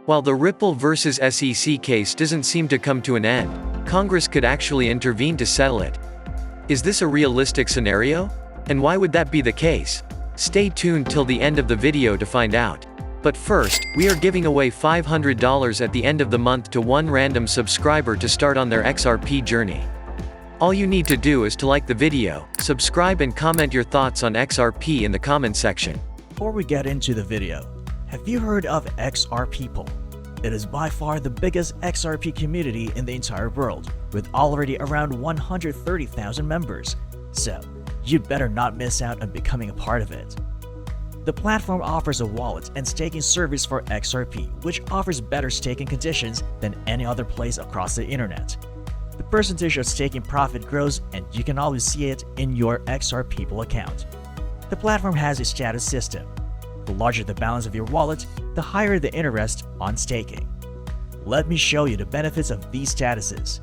While the Ripple versus SEC case doesn't seem to come to an end, Congress could actually intervene to settle it. Is this a realistic scenario? And why would that be the case? Stay tuned till the end of the video to find out. But first, we are giving away $500 at the end of the month to one random subscriber to start on their XRP journey. All you need to do is to like the video, subscribe and comment your thoughts on XRP in the comment section. Before we get into the video, have you heard of XRP To? It is by far the biggest XRP community in the entire world, with already around 130,000 members, so you'd better not miss out on becoming a part of it. The platform offers a wallet and staking service for XRP, which offers better staking conditions than any other place across the internet. The percentage of staking profit grows, and you can always see it in your XRP account. The platform has a status system. The larger the balance of your wallet, the higher the interest on staking. Let me show you the benefits of these statuses.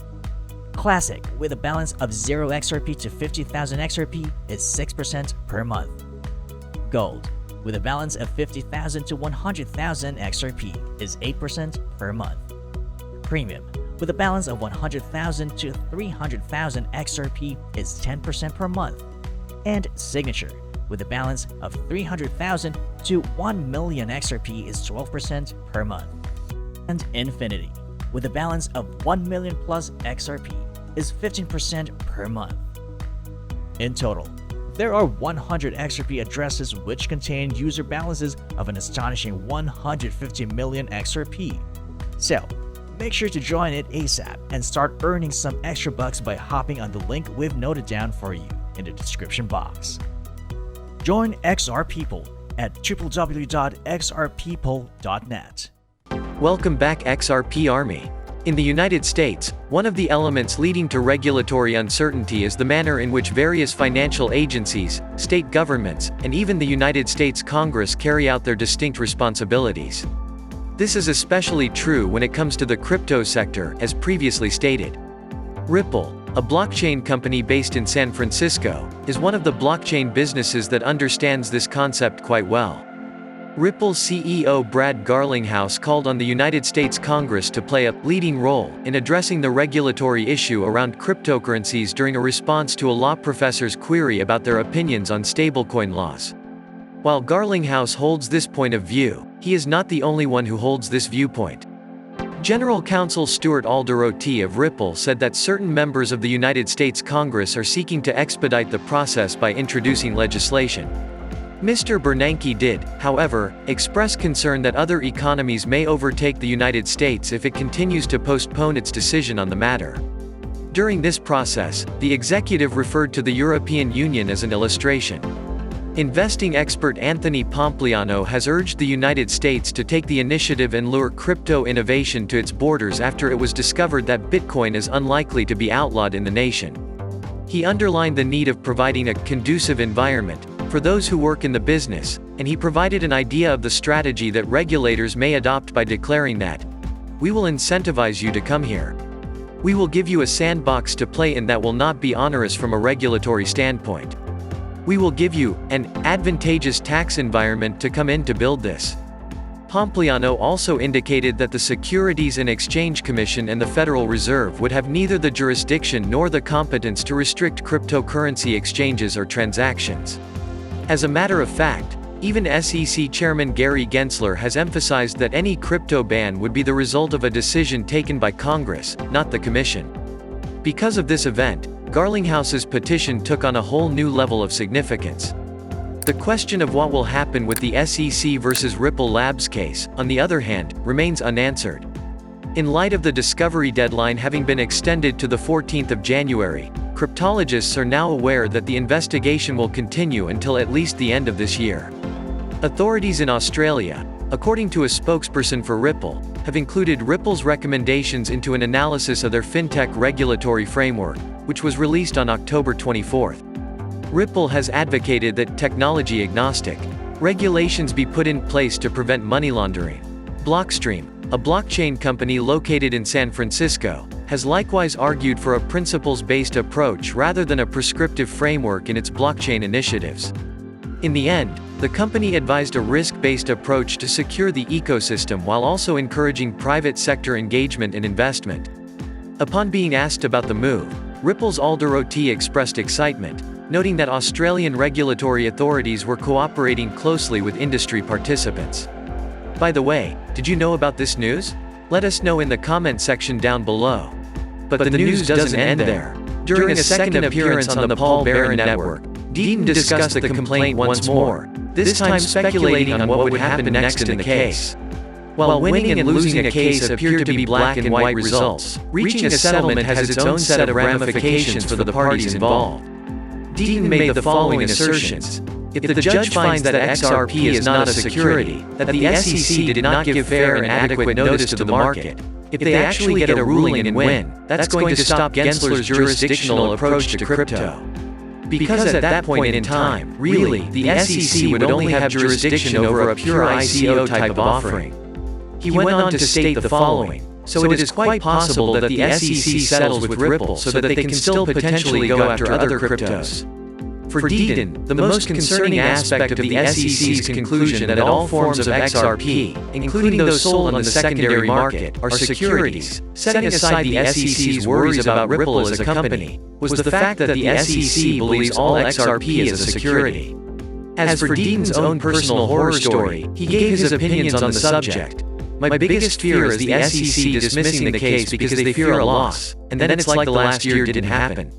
Classic, with a balance of 0 XRP to 50,000 XRP, is 6% per month. Gold, with a balance of 50,000 to 100,000 XRP, is 8% per month. Premium, with a balance of 100,000 to 300,000 XRP, is 10% per month. And Signature, with a balance of 300,000 to 1 million XRP, is 12% per month. And Infinity, with a balance of 1 million plus XRP, is 15% per month. In total, there are 100 XRP addresses which contain user balances of an astonishing 150 million XRP. So, make sure to join it ASAP and start earning some extra bucks by hopping on the link we've noted down for you in the description box. Join XRP at www.xrppool.net. Welcome back, XRP Army. In the United States, one of the elements leading to regulatory uncertainty is the manner in which various financial agencies, state governments, and even the United States Congress carry out their distinct responsibilities. This is especially true when it comes to the crypto sector, as previously stated. Ripple, a blockchain company based in San Francisco, is one of the blockchain businesses that understands this concept quite well. Ripple's CEO Brad Garlinghouse called on the United States Congress to play a leading role in addressing the regulatory issue around cryptocurrencies during a response to a law professor's query about their opinions on stablecoin laws. While Garlinghouse holds this point of view, he is not the only one who holds this viewpoint. General Counsel Stuart Alderoty of Ripple said that certain members of the United States Congress are seeking to expedite the process by introducing legislation. Mr. Bernanke did, however, express concern that other economies may overtake the United States if it continues to postpone its decision on the matter. During this process, the executive referred to the European Union as an illustration. Investing expert Anthony Pompliano has urged the United States to take the initiative and lure crypto innovation to its borders after it was discovered that Bitcoin is unlikely to be outlawed in the nation. He underlined the need of providing a conducive environment for those who work in the business, and he provided an idea of the strategy that regulators may adopt by declaring that, "We will incentivize you to come here. We will give you a sandbox to play in that will not be onerous from a regulatory standpoint. We will give you an advantageous tax environment to come in to build this." Pompliano also indicated that the Securities and Exchange Commission and the Federal Reserve would have neither the jurisdiction nor the competence to restrict cryptocurrency exchanges or transactions. As a matter of fact, even SEC Chairman Gary Gensler has emphasized that any crypto ban would be the result of a decision taken by Congress, not the Commission. Because of this event, Garlinghouse's petition took on a whole new level of significance. The question of what will happen with the SEC versus Ripple Labs case, on the other hand, remains unanswered. In light of the discovery deadline having been extended to the 14th of January, cryptologists are now aware that the investigation will continue until at least the end of this year. Authorities in Australia, according to a spokesperson for Ripple, have included Ripple's recommendations into an analysis of their fintech regulatory framework, which was released on October 24. Ripple has advocated that technology-agnostic regulations be put in place to prevent money laundering. Blockstream, a blockchain company located in San Francisco, has likewise argued for a principles-based approach rather than a prescriptive framework in its blockchain initiatives. In the end, The company advised a risk-based approach to secure the ecosystem while also encouraging private sector engagement and investment. Upon being asked about the move, Ripple's Alder Ot expressed excitement, noting that Australian regulatory authorities were cooperating closely with industry participants. By the way, did you know about this news? Let us know in the comment section down below. But the news doesn't end there. During a second appearance on the Paul Barron Network, Deaton discussed the complaint once more, this time speculating on what would happen next in the case. While winning and losing a case appear to be black and white results, reaching a settlement has its own set of ramifications for the parties involved. Deaton made the following assertions. If the judge finds that XRP is not a security, that the SEC did not give fair and adequate notice to the market, if they actually get a ruling and win, that's going to stop Gensler's jurisdictional approach to crypto. Because at that point in time, really, the SEC would only have jurisdiction over a pure ICO type of offering. He went on to state the following, so it is quite possible that the SEC settles with Ripple so that they can still potentially go after other cryptos. For Deaton, the most concerning aspect of the SEC's conclusion that all forms of XRP, including those sold on the secondary market, are securities, setting aside the SEC's worries about Ripple as a company, was the fact that the SEC believes all XRP is a security. As for Deaton's own personal horror story, he gave his opinions on the subject. My biggest fear is the SEC dismissing the case because they fear a loss, and then it's like the last year didn't happen.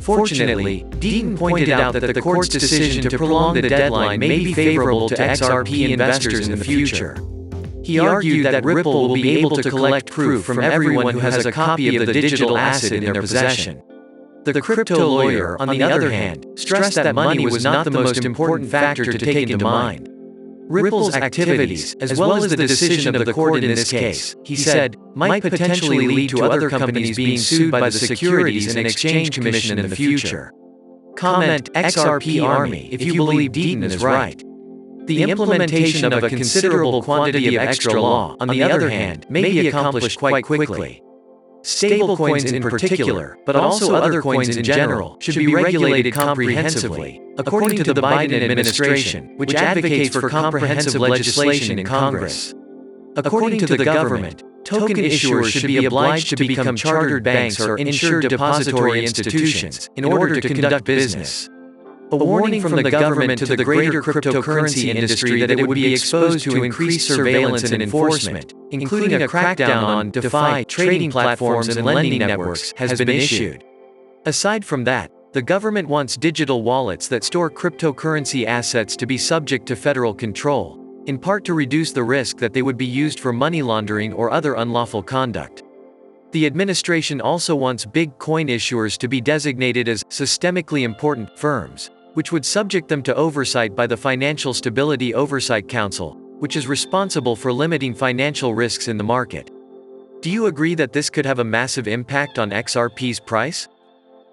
Fortunately, Deaton pointed out that the court's decision to prolong the deadline may be favorable to XRP investors in the future. He argued that Ripple will be able to collect proof from everyone who has a copy of the digital asset in their possession. The crypto lawyer, on the other hand, stressed that money was not the most important factor to take into mind. Ripple's activities, as well as the decision of the court in this case, he said, might potentially lead to other companies being sued by the Securities and Exchange Commission in the future. Comment XRP Army if you believe Deaton is right. The implementation of a considerable quantity of extra law, on the other hand, may be accomplished quite quickly. Stablecoins in particular, but also other coins in general, should be regulated comprehensively, according to the Biden administration, which advocates for comprehensive legislation in Congress. According to the government, token issuers should be obliged to become chartered banks or insured depository institutions in order to conduct business. A warning from the government to the greater cryptocurrency industry that it would be exposed to increased surveillance and enforcement, including a crackdown on DeFi trading platforms and lending networks, has been issued. Aside from that, the government wants digital wallets that store cryptocurrency assets to be subject to federal control, in part to reduce the risk that they would be used for money laundering or other unlawful conduct. The administration also wants big coin issuers to be designated as systemically important firms, which would subject them to oversight by the Financial Stability Oversight Council, which is responsible for limiting financial risks in the market. Do you agree that this could have a massive impact on XRP's price?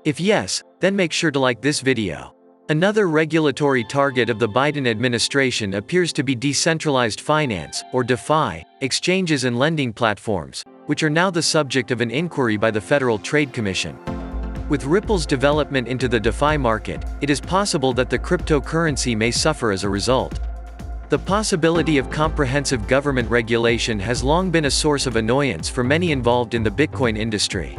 If yes, then make sure to like this video. Another regulatory target of the Biden administration appears to be decentralized finance, or DeFi, exchanges and lending platforms, which are now the subject of an inquiry by the Federal Trade Commission. With Ripple's development into the DeFi market, it is possible that the cryptocurrency may suffer as a result. The possibility of comprehensive government regulation has long been a source of annoyance for many involved in the Bitcoin industry.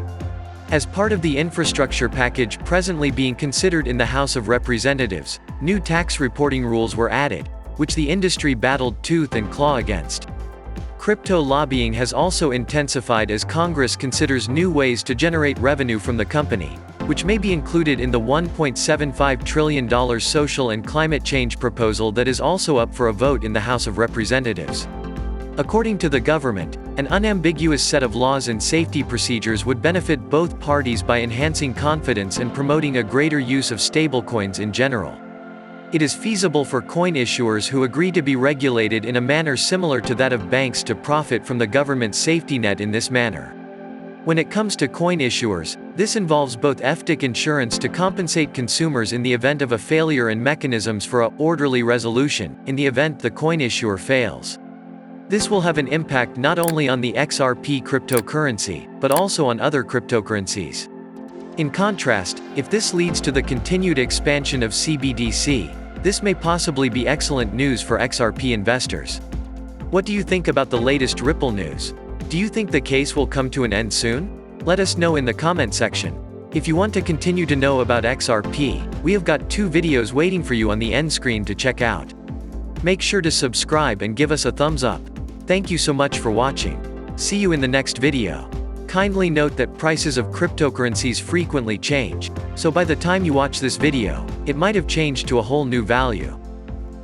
As part of the infrastructure package presently being considered in the House of Representatives, new tax reporting rules were added, which the industry battled tooth and claw against. Crypto lobbying has also intensified as Congress considers new ways to generate revenue from the company, which may be included in the $1.75 trillion social and climate change proposal that is also up for a vote in the House of Representatives. According to the government, an unambiguous set of laws and safety procedures would benefit both parties by enhancing confidence and promoting a greater use of stablecoins in general. It is feasible for coin issuers who agree to be regulated in a manner similar to that of banks to profit from the government's safety net in this manner. When it comes to coin issuers, this involves both FDIC insurance to compensate consumers in the event of a failure and mechanisms for an orderly resolution in the event the coin issuer fails. This will have an impact not only on the XRP cryptocurrency, but also on other cryptocurrencies. In contrast, if this leads to the continued expansion of CBDC, This may possibly be excellent news for XRP investors. What do you think about the latest Ripple news? Do you think the case will come to an end soon? Let us know in the comment section. If you want to continue to know about XRP, we have got 2 videos waiting for you on the end screen to check out. Make sure to subscribe and give us a thumbs up. Thank you so much for watching. See you in the next video. Kindly note that prices of cryptocurrencies frequently change, so by the time you watch this video, it might have changed to a whole new value.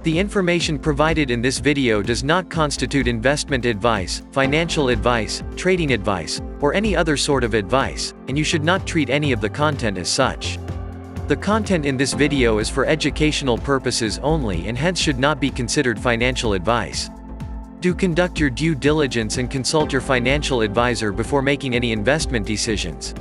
The information provided in this video does not constitute investment advice, financial advice, trading advice, or any other sort of advice, and you should not treat any of the content as such. The content in this video is for educational purposes only and hence should not be considered financial advice. Do conduct your due diligence and consult your financial advisor before making any investment decisions.